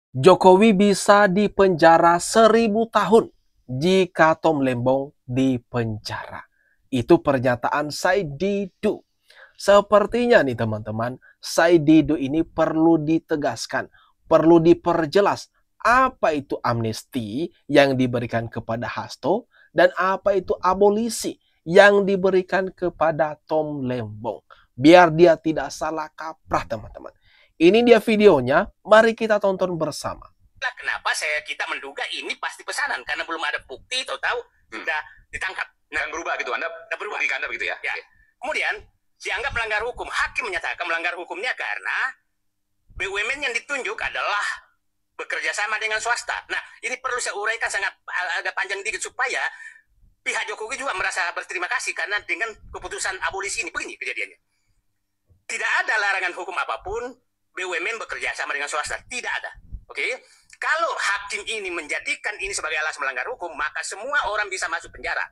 Jokowi bisa dipenjara 1000 tahun jika Tom Lembong dipenjara. Itu pernyataan Said Didu. Sepertinya nih teman-teman, Said Didu ini perlu ditegaskan, perlu diperjelas apa itu amnesti yang diberikan kepada Hasto dan apa itu abolisi yang diberikan kepada Tom Lembong. Biar dia tidak salah kaprah teman-teman. Ini dia videonya, mari kita tonton bersama. Kenapa kita menduga ini pasti pesanan karena belum ada bukti, tahu-tahu sudah ditangkap. Nah, berubah gitu, Anda berubah logika Anda begitu ya? Ya. Kemudian dianggap melanggar hukum. Hakim menyatakan melanggar hukumnya karena BUMN yang ditunjuk adalah bekerja sama dengan swasta. Nah, ini perlu saya uraikan agak panjang dikit supaya pihak Jokowi juga merasa berterima kasih karena dengan keputusan abolisi ini begini kejadiannya. Tidak ada larangan hukum apapun BUMN bekerja sama dengan swasta, tidak ada. Oke? Kalau hakim ini menjadikan ini sebagai alasan melanggar hukum, maka semua orang bisa masuk penjara.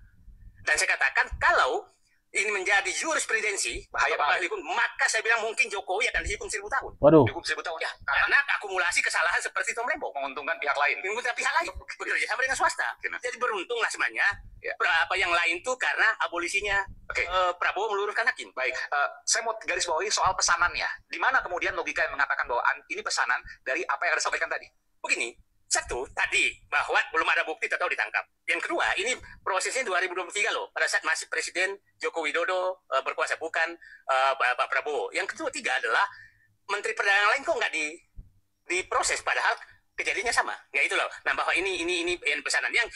Dan saya katakan kalau ini menjadi jurisprudensi bahaya hukum, maka saya bilang mungkin Jokowi akan dihukum 1000 tahun. Waduh. Dihukum 1000 tahun ya, karena akumulasi kesalahan seperti Tom Lembong, menguntungkan pihak lain. Menguntungkan pihak lain bekerja sama dengan swasta. Jadi beruntunglah sebenarnya. Ya. Apa yang lain tuh karena abolisinya Prabowo meluruskan hakim. Baik, saya mau garis bawahi soal pesanannya. Di mana kemudian logika yang mengatakan bahwa ini pesanan dari apa yang Anda sampaikan tadi? Begini, satu, tadi bahwa belum ada bukti atau ditangkap. Yang kedua, ini prosesnya 2023 loh, pada saat masih Presiden Joko Widodo berkuasa, bukan Pak Prabowo. Yang ketiga adalah Menteri Perdagangan lain kok nggak diproses, padahal kejadiannya sama. Ya itu loh. Nah, bahwa ini pesanan yang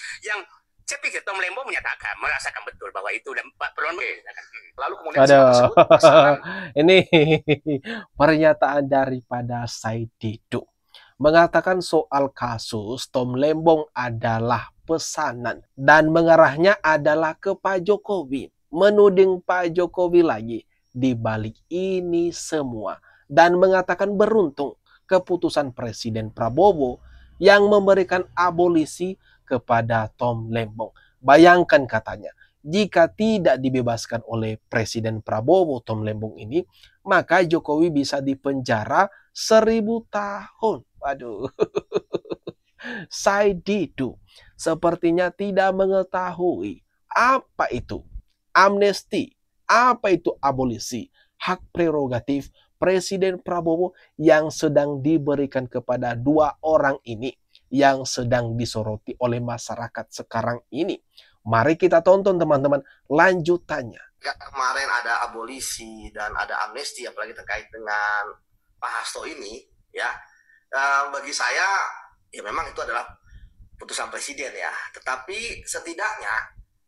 saya pikir Tom Lembong merasakan betul bahwa itu dan Pak Prabowo merasakan. Lalu kemudian tersebut, ini pernyataan daripada Said Didu. Mengatakan soal kasus Tom Lembong adalah pesanan dan mengarahnya adalah ke Pak Jokowi, menuding Pak Jokowi lagi di balik ini semua dan mengatakan beruntung keputusan Presiden Prabowo yang memberikan abolisi kepada Tom Lembong. Bayangkan katanya, jika tidak dibebaskan oleh Presiden Prabowo Tom Lembong ini, maka Jokowi bisa dipenjara 1000 tahun. Waduh. Said Didu sepertinya tidak mengetahui apa itu amnesti, apa itu abolisi, hak prerogatif Presiden Prabowo yang sedang diberikan kepada dua orang ini yang sedang disoroti oleh masyarakat sekarang ini. Mari kita tonton teman-teman lanjutannya. Kemarin ada abolisi dan ada amnesti, apalagi terkait dengan Pak Hasto ini, ya. Bagi saya, ya memang itu adalah putusan presiden ya. Tetapi setidaknya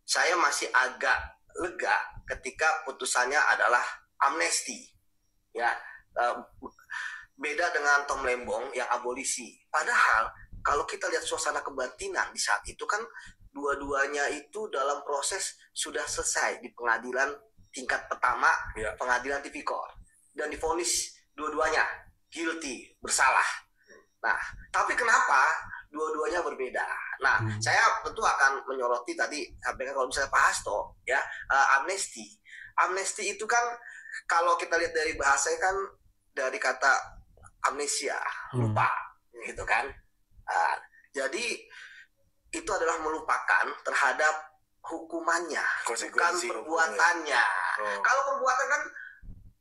saya masih agak lega ketika putusannya adalah amnesti, ya. Beda dengan Tom Lembong yang abolisi. Padahal kalau kita lihat suasana kebatinan di saat itu kan dua-duanya itu dalam proses sudah selesai di pengadilan tingkat pertama, ya, pengadilan tipikor, dan divonis dua-duanya guilty, bersalah. Nah, tapi kenapa dua-duanya berbeda? Nah, saya tentu akan menyoroti tadi sampaikan kalau misalnya Pak Hasto, ya, amnesti itu kan kalau kita lihat dari bahasanya kan dari kata amnesia, lupa, gitu kan. Jadi itu adalah melupakan terhadap hukumannya, bukan perbuatannya. Kalau perbuatan kan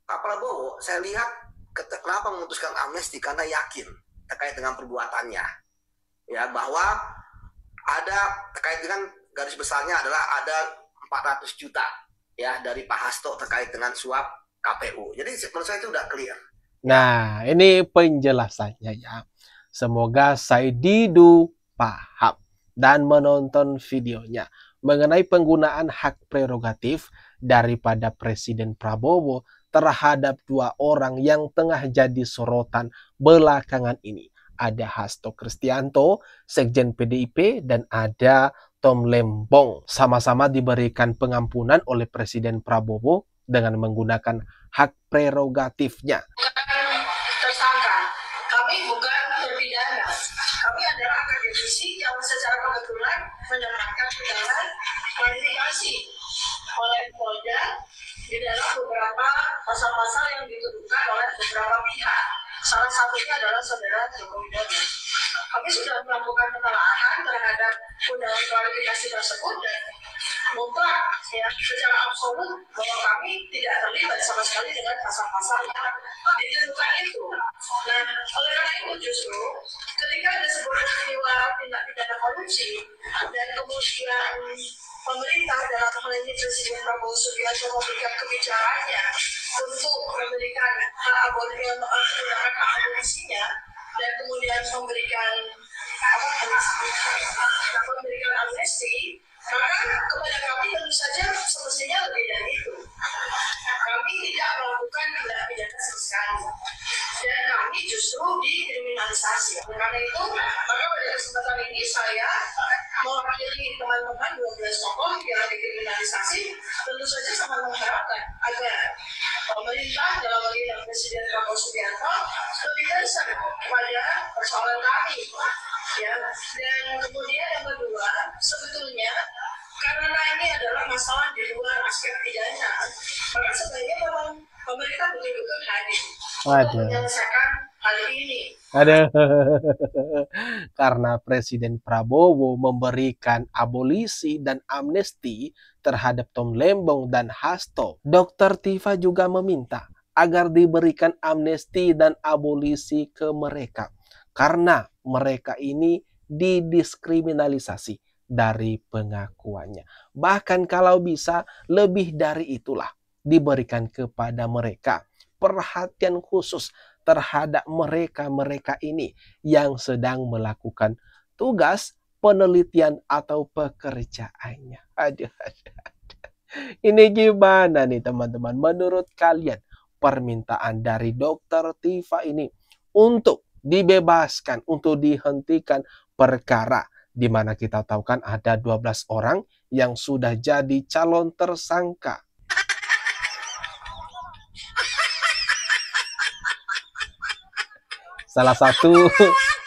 Pak Prabowo, saya lihat kenapa memutuskan amnesti karena yakin terkait dengan perbuatannya, ya, bahwa ada terkait dengan garis besarnya adalah ada 400 juta ya dari Pak Hasto terkait dengan suap KPU. Jadi menurut saya itu udah clear. Nah, ini penjelasannya ya. Semoga Said Didu paham dan menonton videonya mengenai penggunaan hak prerogatif daripada Presiden Prabowo terhadap dua orang yang tengah jadi sorotan belakangan ini. Ada Hasto Kristianto, Sekjen PDIP, dan ada Tom Lembong. Sama-sama diberikan pengampunan oleh Presiden Prabowo dengan menggunakan hak prerogatifnya. Tersangka, kami bukan terpidana. Kami adalah akademisi yang secara kebetulan mendapatkan undangan klarifikasi oleh Polda di dalam beberapa pasal-pasal yang dituduhkan oleh beberapa pihak. Salah satunya adalah saudara Joko Widodo. sudah melakukan penelaahan terhadap undangan klarifikasi tersebut dan mutlak ya secara absolut bahwa kami tidak terlibat sama sekali dengan pasal-pasal yang ditentukan itu. Nah, oleh karena itu justru ketika ada sebuah peristiwa tindak pidana korupsi dan kemudian pemerintah dalam hal ini Presiden Prabowo Subianto memberikan kebijakannya untuk memberikan hak abolisinya dan kemudian memberikan amnesti, maka kepada kami tentu saja semestinya lebih dari itu. Kami tidak melakukan tindak pidana sama sekali dan kami justru dikriminalisasi. Karena itu, maka pada kesempatan ini saya mewakili teman-teman 12 tokoh yang dikriminalisasi, tentu saja sangat mengharapkan agar pemerintah dalam hal ini Presiden Prabowo Subianto lebih concern pada persoalan kami. Ya, dan kemudian yang kedua, sebetulnya karena ini adalah masalah di luar aspek pidana, maka sebaiknya memang pemerintah betul-betul hadir untuk menyelesaikan hal ini. Karena Presiden Prabowo memberikan abolisi dan amnesti terhadap Tom Lembong dan Hasto, Dr. Tifa juga meminta agar diberikan amnesti dan abolisi ke mereka. Karena mereka ini didiskriminalisasi dari pengakuannya. Bahkan kalau bisa lebih dari itulah diberikan kepada mereka. Perhatian khusus terhadap mereka-mereka ini yang sedang melakukan tugas penelitian atau pekerjaannya. Aduh. Ini gimana nih teman-teman? Menurut kalian permintaan dari Dr. Tifa ini untuk dibebaskan, untuk dihentikan perkara di mana kita tahu kan ada 12 orang yang sudah jadi calon tersangka. Salah satu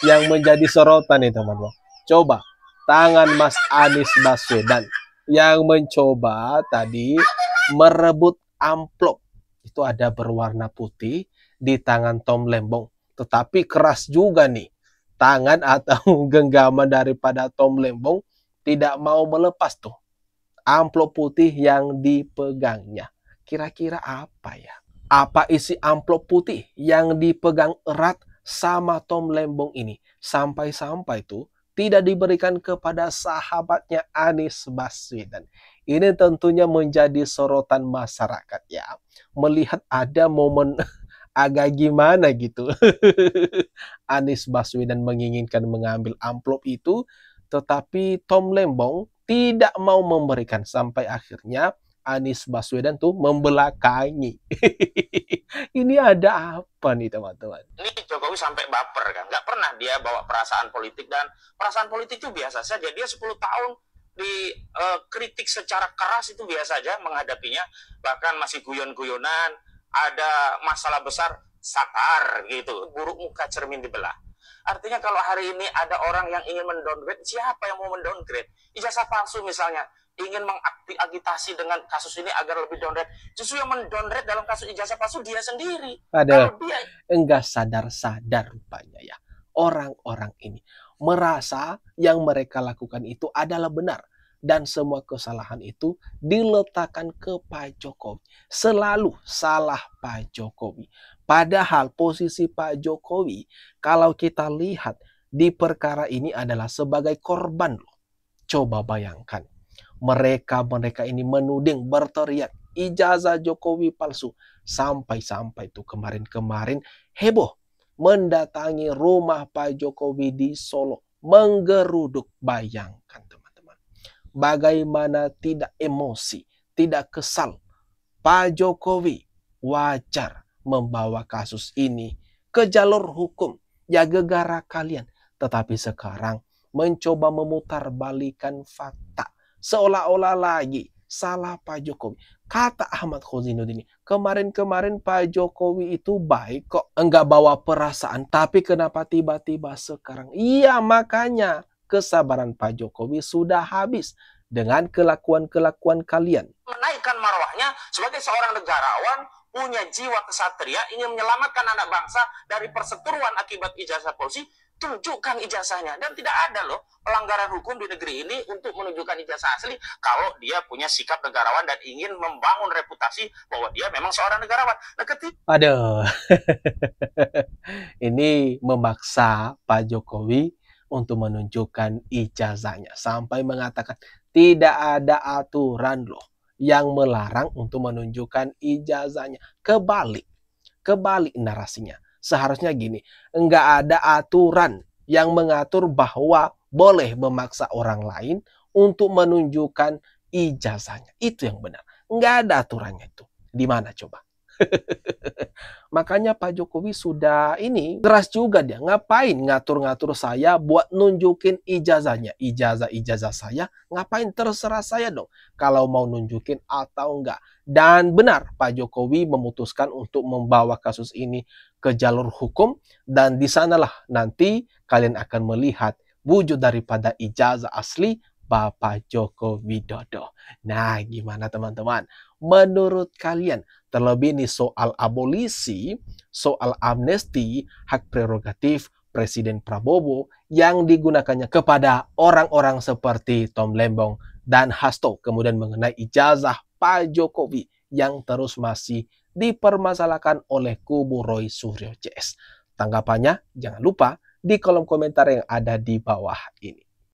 yang menjadi sorotan nih teman-teman. Coba tangan Mas Anies Baswedan yang mencoba tadi merebut amplop. Itu ada berwarna putih di tangan Tom Lembong. Tetapi keras juga nih tangan atau genggaman daripada Tom Lembong, tidak mau melepas tuh amplop putih yang dipegangnya. Kira-kira apa ya? Apa isi amplop putih yang dipegang erat sama Tom Lembong ini? Sampai-sampai tuh tidak diberikan kepada sahabatnya Anies Baswedan. Ini tentunya menjadi sorotan masyarakat ya. Melihat ada momen agak gimana gitu. Anies Baswedan menginginkan mengambil amplop itu, tetapi Tom Lembong tidak mau memberikan. Sampai akhirnya Anies Baswedan tuh membelakangi. Ini ada apa nih teman-teman? Ini Jokowi sampai baper kan. Nggak pernah dia bawa perasaan politik. Dan perasaan politik itu biasa saja. Dia 10 tahun dikritik secara keras itu biasa saja menghadapinya. Bahkan masih guyon-guyonan. Ada masalah besar, sabar gitu. Buruk muka cermin dibelah. Artinya kalau hari ini ada orang yang ingin mendowngrade, siapa yang mau mendowngrade? Ijazah palsu misalnya, ingin mengagitasi dengan kasus ini agar lebih downgrade. Justru yang mendowngrade dalam kasus ijazah palsu dia sendiri. Ada enggak sadar-sadar rupanya ya. Orang-orang ini merasa yang mereka lakukan itu adalah benar. Dan semua kesalahan itu diletakkan ke Pak Jokowi. Selalu salah Pak Jokowi. Padahal posisi Pak Jokowi, kalau kita lihat di perkara ini adalah sebagai korban loh. Coba bayangkan. Mereka ini menuding, berteriak, ijazah Jokowi palsu. Sampai-sampai tuh kemarin-kemarin heboh mendatangi rumah Pak Jokowi di Solo. Menggeruduk, bayangkan teman. Bagaimana tidak emosi, tidak kesal. Pak Jokowi wajar membawa kasus ini ke jalur hukum. Ya gegara kalian. Tetapi sekarang mencoba memutarbalikan fakta. Seolah-olah lagi salah Pak Jokowi. Kata Ahmad Khozinuddin, kemarin-kemarin Pak Jokowi itu baik kok. Enggak bawa perasaan. Tapi kenapa tiba-tiba sekarang? Iya makanya. Kesabaran Pak Jokowi sudah habis dengan kelakuan-kelakuan kalian. Menaikkan marwahnya sebagai seorang negarawan, punya jiwa kesatria, ingin menyelamatkan anak bangsa dari perseteruan akibat ijazah palsu, tunjukkan ijazahnya. Dan tidak ada loh pelanggaran hukum di negeri ini untuk menunjukkan ijazah asli kalau dia punya sikap negarawan dan ingin membangun reputasi bahwa dia memang seorang negarawan. Nah, ketika Aduh, ini memaksa Pak Jokowi untuk menunjukkan ijazahnya. Sampai mengatakan tidak ada aturan loh yang melarang untuk menunjukkan ijazahnya. Kebalik narasinya. Seharusnya gini, nggak ada aturan yang mengatur bahwa boleh memaksa orang lain untuk menunjukkan ijazahnya. Itu yang benar. Nggak ada aturannya itu. Di mana coba? Makanya Pak Jokowi sudah ini keras juga dia. Ngapain ngatur-ngatur saya buat nunjukin ijazahnya? Ijazah saya ngapain, terserah saya dong kalau mau nunjukin atau enggak. Dan benar Pak Jokowi memutuskan untuk membawa kasus ini ke jalur hukum, dan di sanalah nanti kalian akan melihat wujud daripada ijazah asli Bapak Joko Widodo. Nah, gimana teman-teman? Menurut kalian, terlebih ini soal abolisi, soal amnesti, hak prerogatif Presiden Prabowo yang digunakannya kepada orang-orang seperti Tom Lembong dan Hasto, kemudian mengenai ijazah Pak Jokowi yang terus masih dipermasalahkan oleh kubu Roy Suryo CS. Tanggapannya jangan lupa di kolom komentar yang ada di bawah ini.